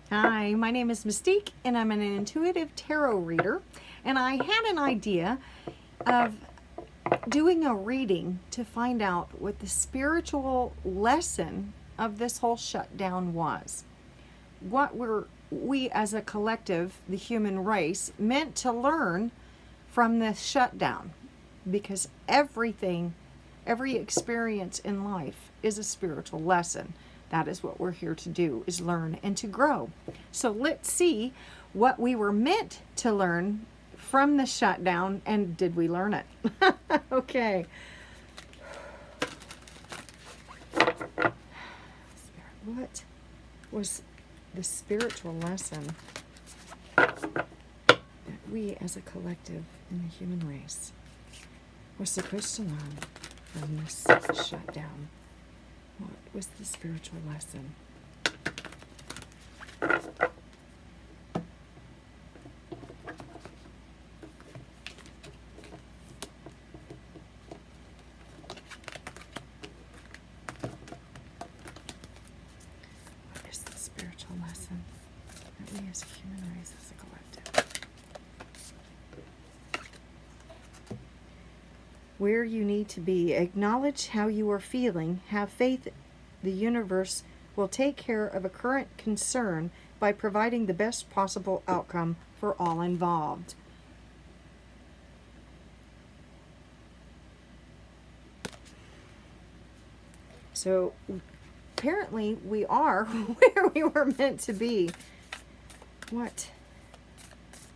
Hi, my name is Mystique, and I'm an intuitive tarot reader. And I had an idea of doing a reading to find out what the spiritual lesson of this whole shutdown was. What we as a collective, the human race, meant to learn from this shutdown. Because every experience in life is a spiritual lesson. That is what we're here to do, is learn and to grow. So let's see what we were meant to learn from the shutdown, and did we learn it? Okay. What was the spiritual lesson that we as a collective in the human race were supposed to learn from this shutdown? What was the spiritual lesson? What is the spiritual lesson that we as a human race, as a collective? Where you need to be. Acknowledge how you are feeling. Have faith the universe will take care of a current concern by providing the best possible outcome for all involved. So apparently we are where we were meant to be. What?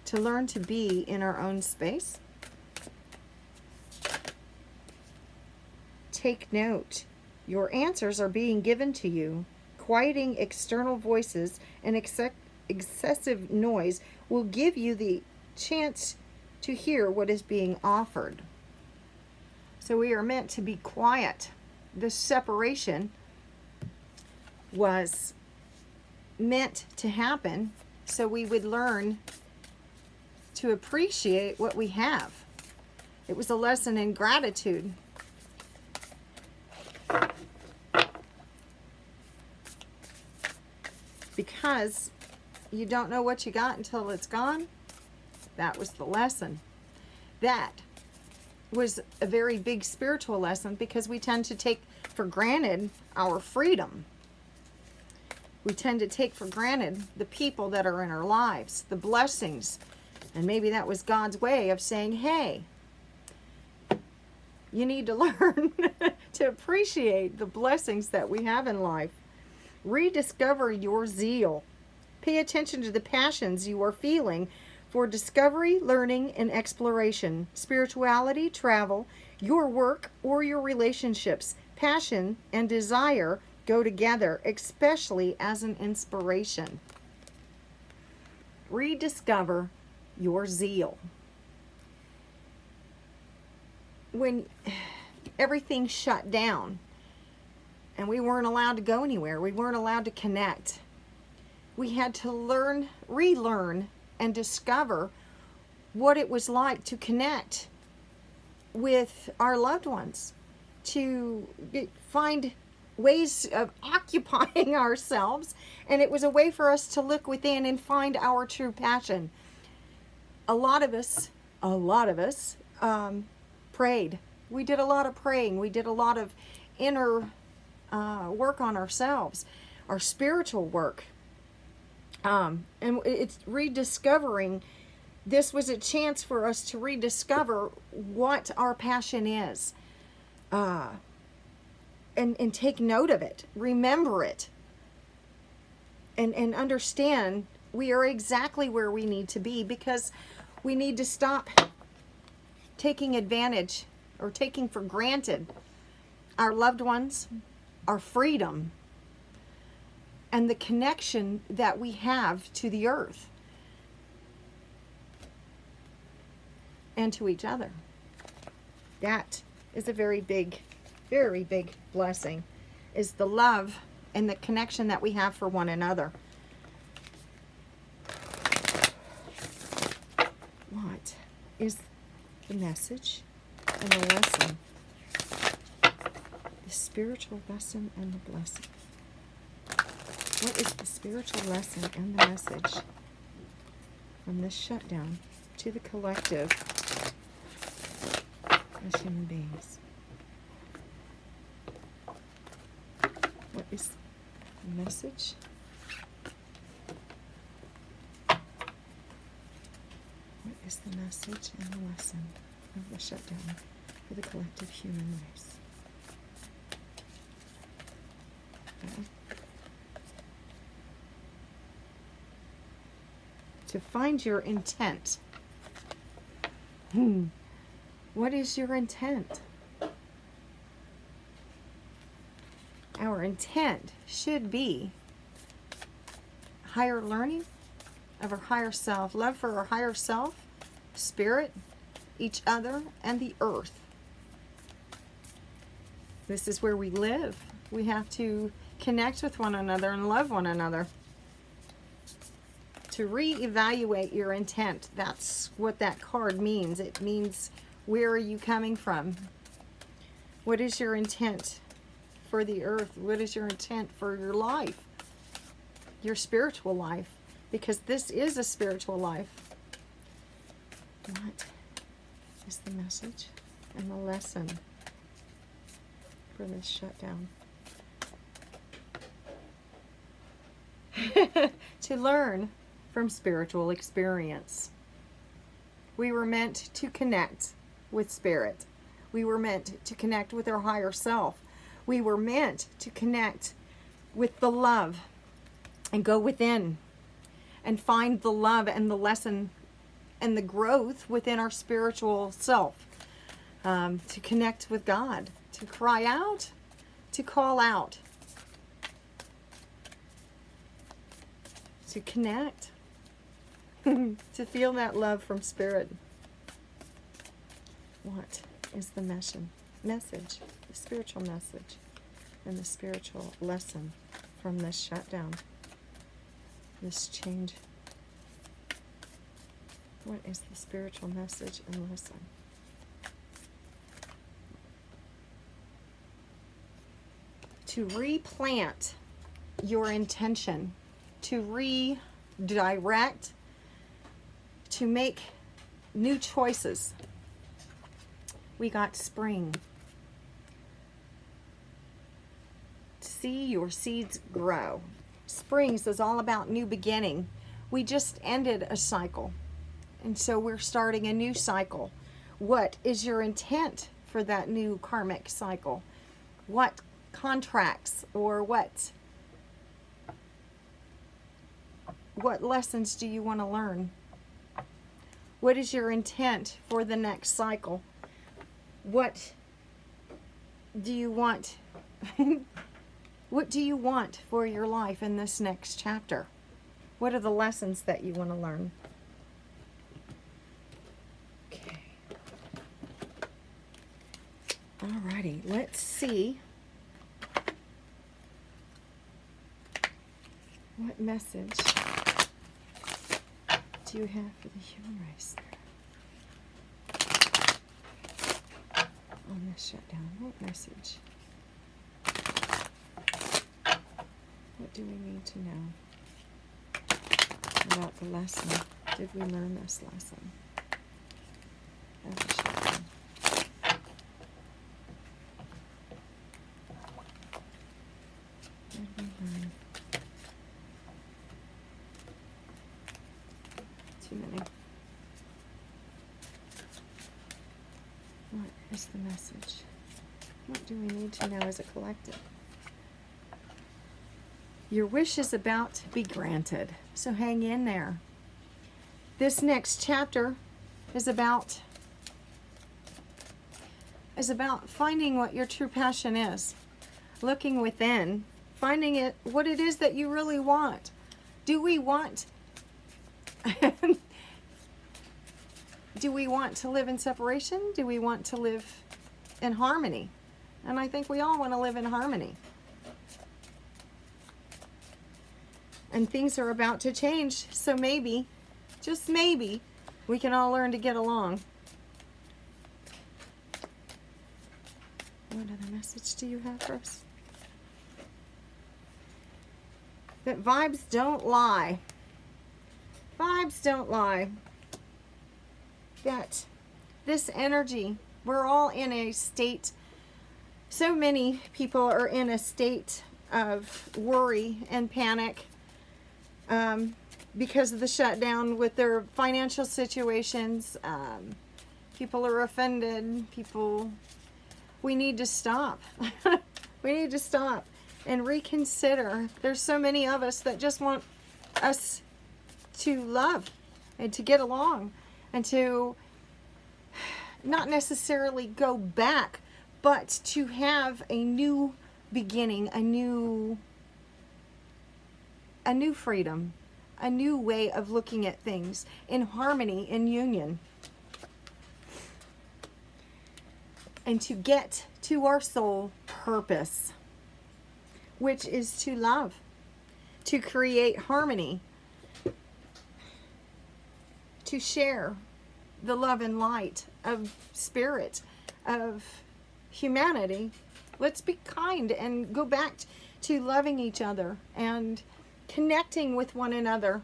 To learn to be in our own space. Take note. Your answers are being given to you. Quieting external voices and excessive noise will give you the chance to hear what is being offered. So we are meant to be quiet. This separation was meant to happen so we would learn to appreciate what we have. It was a lesson in gratitude. Because you don't know what you got until it's gone. That was the lesson. That was a very big spiritual lesson, because we tend to take for granted our freedom. We tend to take for granted the people that are in our lives, the blessings. And maybe that was God's way of saying, hey, you need to learn to appreciate the blessings that we have in life. Rediscover your zeal. Pay attention to the passions you are feeling for discovery, learning, and exploration. Spirituality, travel, your work, or your relationships. Passion and desire go together, especially as an inspiration. Rediscover your zeal. When everything shut down, and we weren't allowed to go anywhere. We weren't allowed to connect. We had to learn, relearn, and discover what it was like to connect with our loved ones, to find ways of occupying ourselves. And it was a way for us to look within and find our true passion. A lot of us prayed. We did a lot of praying. We did a lot of inner work on ourselves, our spiritual work. And it's rediscovering. This was a chance for us to rediscover what our passion is. And take note of it. Remember it. And understand we are exactly where we need to be, because we need to stop taking advantage or taking for granted our loved ones, our freedom, and the connection that we have to the earth and to each other. That is a very big blessing, is the love and the connection that we have for one another. What is the message and the lesson? The spiritual lesson and the blessing. What is the spiritual lesson and the message from this shutdown to the collective as human beings? What is the message? What is the message and the lesson of the shutdown for the collective human race? Okay. To find your intent. What is your intent? Our intent should be higher learning of our higher self, love for our higher self, spirit, each other, and the earth. This is where we live. We have to connect with one another and love one another. To reevaluate your intent, that's what that card means. It means, where are you coming from? What is your intent for the earth? What is your intent for your life? Your spiritual life, because this is a spiritual life. What is the message and the lesson for this shutdown? To learn from spiritual experience. We were meant to connect with spirit. We were meant to connect with our higher self. We were meant to connect with the love and go within and find the love and the lesson and the growth within our spiritual self. To connect with God, to cry out, to call out, to connect, to feel that love from spirit. What is the message, the spiritual message, and the spiritual lesson from this shutdown, this change? What is the spiritual message and lesson? To replant your intention, to redirect, to make new choices. We got spring. See your seeds grow. Springs is all about new beginning. We just ended a cycle, and so we're starting a new cycle. What is your intent for that new karmic cycle? What contracts or what lessons do you want to learn? What is your intent for the next cycle? What do you want? What do you want for your life in this next chapter? What are the lessons that you want to learn? Okay. Alrighty, let's see what message do you have for the human race on this shutdown? What message? What do we need to know about the lesson? Did we learn this lesson of the shutdown? Did we learn? Too many. What is the message? What do we need to know as a collective? Your wish is about to be granted, so hang in there. This next chapter is about finding what your true passion is, looking within, finding what it is that you really want. Do we want do we want to live in separation? Do we want to live in harmony? And I think we all want to live in harmony. And things are about to change, so maybe, just maybe, we can all learn to get along. What other message do you have for us? that vibes don't lie. Vibes don't lie. That this energy, we're all in a state, so many people are in a state of worry and panic because of the shutdown with their financial situations. People are offended. We need to stop. We need to stop and reconsider. There's so many of us that just want us to love and to get along and to not necessarily go back, but to have a new beginning, a new freedom, a new way of looking at things in harmony, in union. And to get to our soul purpose, which is to love, to create harmony, to share the love and light of spirit, of humanity. Let's be kind and go back to loving each other and connecting with one another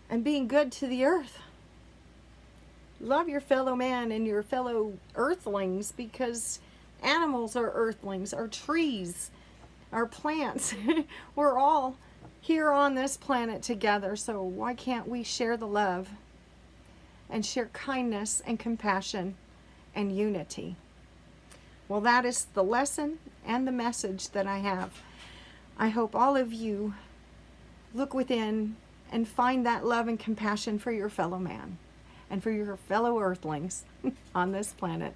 and being good to the earth. Love your fellow man and your fellow earthlings, because animals are earthlings, our trees, our plants. We're all here on this planet together, so why can't we share the love and share kindness and compassion and unity? Well, that is the lesson and the message that I have. I hope all of you look within and find that love and compassion for your fellow man and for your fellow earthlings on this planet.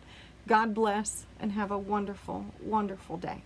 God bless and have a wonderful, wonderful day.